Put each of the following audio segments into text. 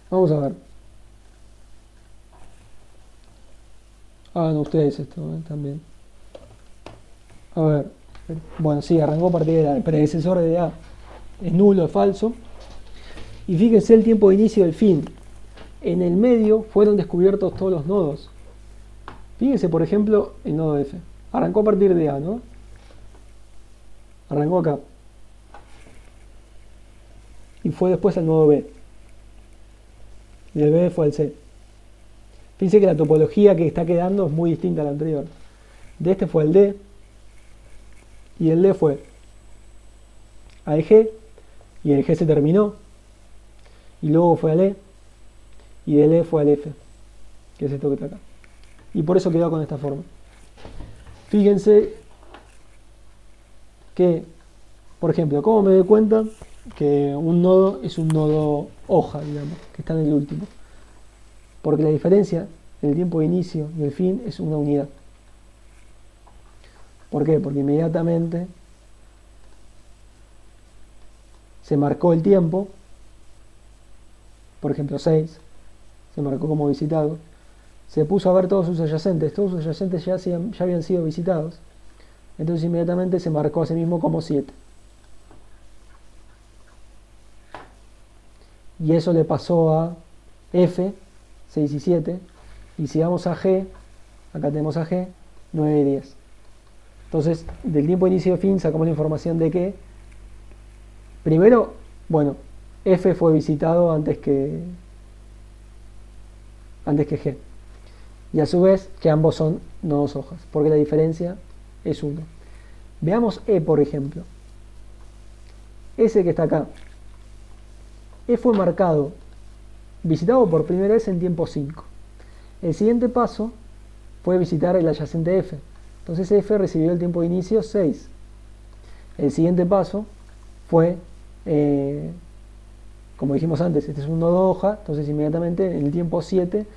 Vamos a ver. Hagan ustedes esto también. A ver. Bueno, sí, arrancó a partir del predecesor de A. Es nulo, es falso. Y fíjense el tiempo de inicio y el fin. En el medio fueron descubiertos todos los nodos. Fíjense, por ejemplo, el nodo F. Arrancó a partir de A, ¿no? Arrancó acá. Y fue después al nodo B. Y del B fue al C. Fíjense que la topología que está quedando es muy distinta a la anterior. De este fue el D. Y el D fue al G. Y el G se terminó. Y luego fue al E. Y del E fue al F. Que es esto que está acá. Y por eso quedó con esta forma. Fíjense que, por ejemplo, ¿cómo me doy cuenta que un nodo es un nodo hoja, digamos, que está en el último? Porque la diferencia en el tiempo de inicio y el fin es una unidad. ¿Por qué? Porque inmediatamente se marcó el tiempo, por ejemplo 6, se marcó como visitado, se puso a ver todos sus adyacentes ya habían sido visitados, entonces inmediatamente se marcó a sí mismo como 7. Y eso le pasó a F, 6 y 7, y si vamos a G, acá tenemos a G, 9 y 10. Entonces, del tiempo de inicio y fin sacamos la información de que, primero, bueno, F fue visitado antes que G. Y a su vez, que ambos son nodos hojas, porque la diferencia es 1. Veamos E, por ejemplo. Ese que está acá. E fue marcado, visitado por primera vez en tiempo 5. El siguiente paso fue visitar el adyacente F. Entonces F recibió el tiempo de inicio 6. El siguiente paso fue, como dijimos antes, este es un nodo hoja, entonces inmediatamente en el tiempo 7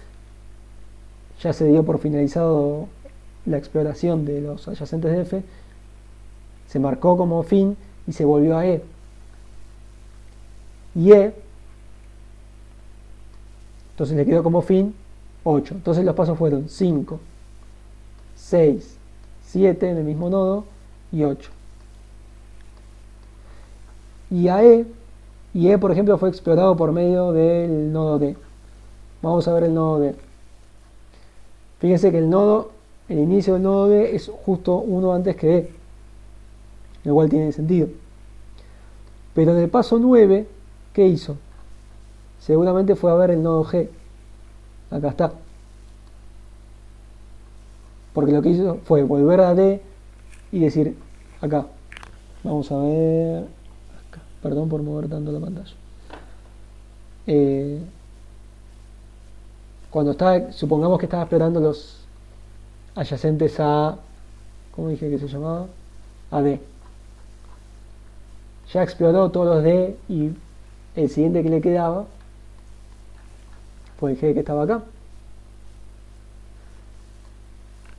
ya se dio por finalizado la exploración de los adyacentes de F, se marcó como fin y se volvió a E. Y E, entonces le quedó como fin 8. Entonces los pasos fueron 5, 6, 7 en el mismo nodo y 8. Y E, por ejemplo, fue explorado por medio del nodo D. Vamos a ver el nodo D. Fíjense que el inicio del nodo D es justo uno antes que E, lo cual tiene sentido. Pero en el paso 9, ¿qué hizo? Seguramente fue a ver el nodo G. Acá está. Porque lo que hizo fue volver a D y decir, acá. Vamos a ver. Acá. Perdón por mover tanto la pantalla. Supongamos que estaba explorando los adyacentes a, ¿cómo dije que se llamaba? A D. Ya exploró todos los D y el siguiente que le quedaba fue el G que estaba acá.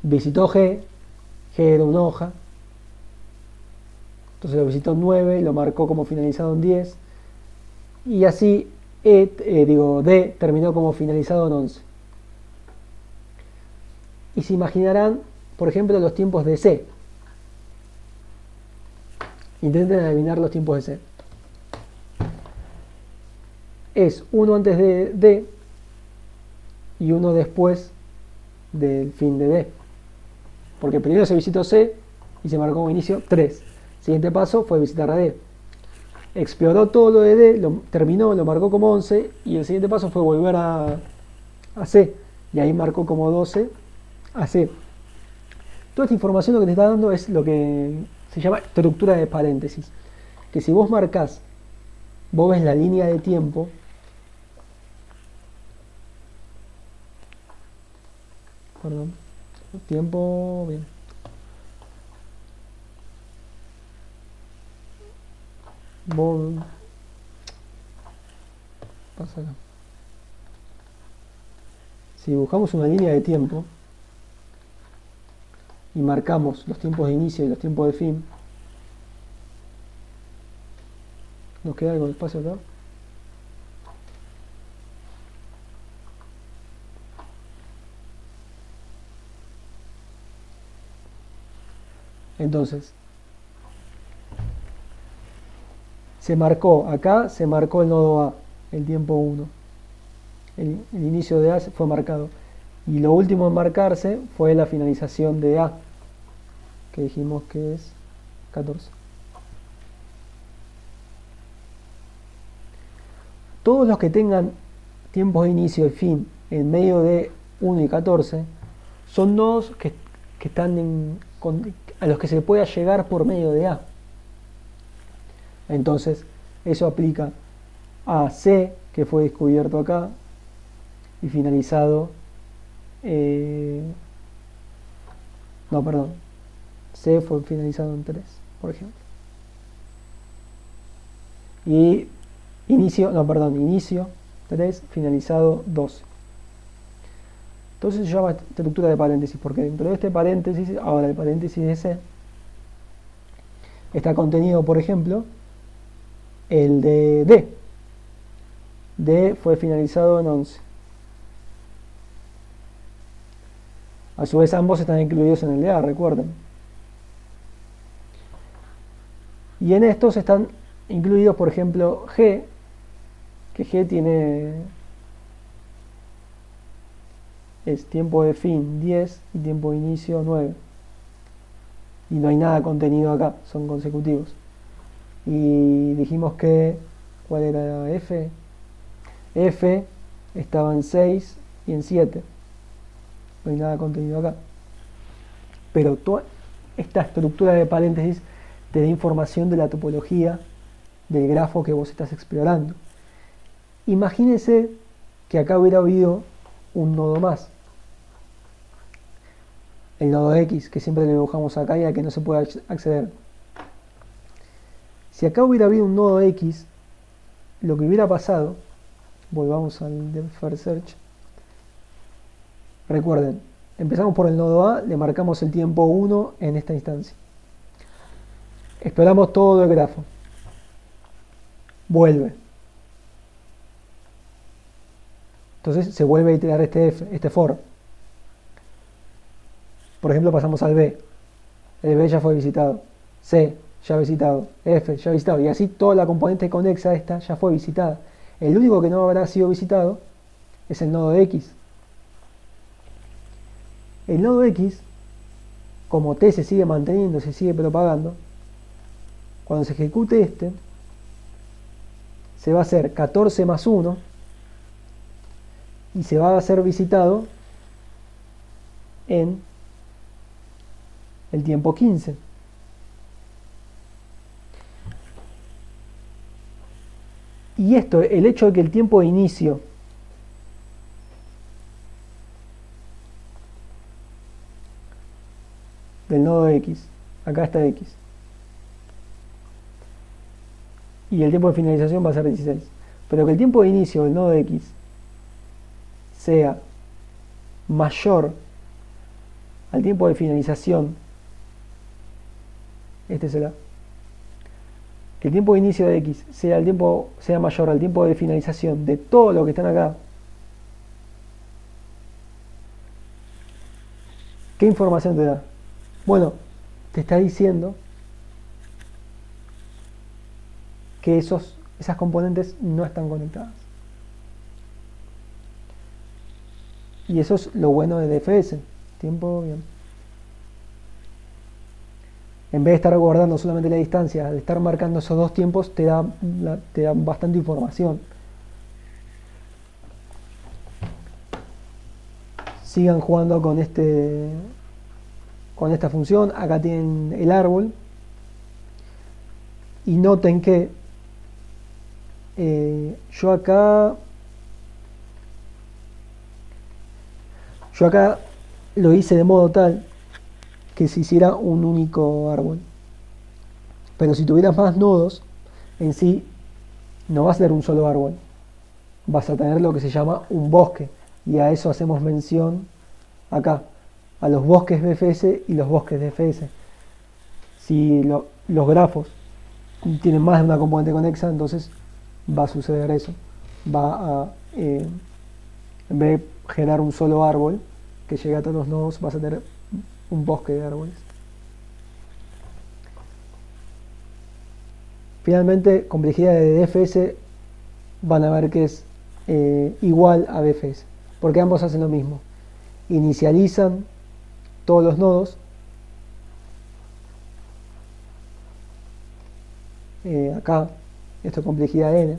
Visitó G era una hoja, entonces lo visitó en 9, lo marcó como finalizado en 10, y así D terminó como finalizado en 11. Y se imaginarán, por ejemplo, los tiempos de C. Intenten adivinar los tiempos de C. Es uno antes de D y uno después del fin de D. Porque primero se visitó C y se marcó como inicio 3. Siguiente paso fue visitar a D. Exploró todo lo de D, lo terminó, lo marcó como 11 y el siguiente paso fue volver a C. Y ahí marcó como 12 a C. Toda esta información lo que te está dando es lo que se llama estructura de paréntesis. Que si vos marcás, vos ves la línea de tiempo, perdón, tiempo, bien. Vos, pasa acá. Si buscamos una línea de tiempo y marcamos los tiempos de inicio y los tiempos de fin, nos queda algo de espacio acá. Entonces, se marcó, acá se marcó el nodo A, el tiempo 1. El inicio de A fue marcado. Y lo último en marcarse fue la finalización de A, que dijimos que es 14. Todos los que tengan tiempos de inicio y fin en medio de 1 y 14 son nodos que están a los que se pueda llegar por medio de A. Entonces, eso aplica a C, que fue descubierto acá y finalizado. No, perdón. C fue finalizado en 3, por ejemplo. Y inicio 3, finalizado 12. Entonces se llama estructura de paréntesis, porque dentro de este paréntesis, ahora el paréntesis de C, está contenido, por ejemplo, el de D. D fue finalizado en 11. A su vez ambos están incluidos en el de A, recuerden. Y en estos están incluidos, por ejemplo, G, que G es tiempo de fin 10 y tiempo de inicio 9. Y no hay nada contenido acá, son consecutivos. Y dijimos que, ¿cuál era F? F estaba en 6 y en 7. No hay nada contenido acá. Pero toda esta estructura de paréntesis te da información de la topología del grafo que vos estás explorando. Imagínense que acá hubiera habido un nodo más. El nodo X, que siempre le dibujamos acá y al que no se puede acceder. Si acá hubiera habido un nodo X, lo que hubiera pasado, volvamos al depth first search. Recuerden, empezamos por el nodo A, le marcamos el tiempo 1 en esta instancia. Exploramos todo el grafo. Vuelve. Entonces se vuelve a iterar este for. Por ejemplo, pasamos al B. El B ya fue visitado. C ya visitado. F ya visitado. Y así toda la componente conexa esta ya fue visitada. El único que no habrá sido visitado es el nodo de X. El nodo X, como T se sigue manteniendo, se sigue propagando, cuando se ejecute este, se va a hacer 14 más 1 y se va a ser visitado en el tiempo 15. Y esto, el hecho de que el tiempo de inicio del nodo X, acá está X, y el tiempo de finalización va a ser 16, pero que el tiempo de inicio del nodo X sea mayor al tiempo de finalización, este será, que el tiempo de inicio de X sea mayor al tiempo de finalización de todo lo que están acá. ¿Qué información te da? Bueno, te está diciendo que esas componentes no están conectadas. Y eso es lo bueno de DFS. Tiempo bien. En vez de estar guardando solamente la distancia, de estar marcando esos dos tiempos, te da bastante información. Sigan jugando con esta función. Acá tienen el árbol. Y noten que yo acá lo hice de modo tal que se hiciera un único árbol. Pero si tuvieras más nodos, en sí no va a ser un solo árbol. Vas a tener lo que se llama un bosque. Y a eso hacemos mención acá, a los bosques BFS y los bosques DFS. Si los grafos tienen más de una componente conexa, entonces va a suceder eso. En vez de generar un solo árbol que llegue a todos los nodos, vas a tener un bosque de árboles. Finalmente, complejidad de DFS van a ver que es igual a BFS, porque ambos hacen lo mismo. Inicializan todos los nodos, acá, esto es complejidad n,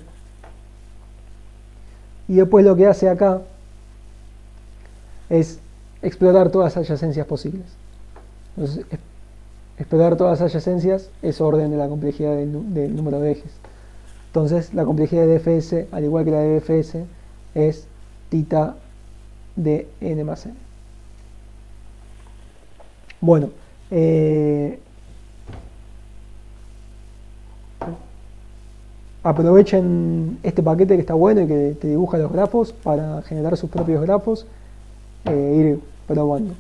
y después lo que hace acá es explorar todas las adyacencias posibles. Entonces, explorar todas las adyacencias es orden de la complejidad del número de ejes. Entonces, la complejidad de DFS, al igual que la de BFS, es tita de n más n. Bueno, aprovechen este paquete que está bueno y que te dibuja los grafos para generar sus propios grafos e ir probando.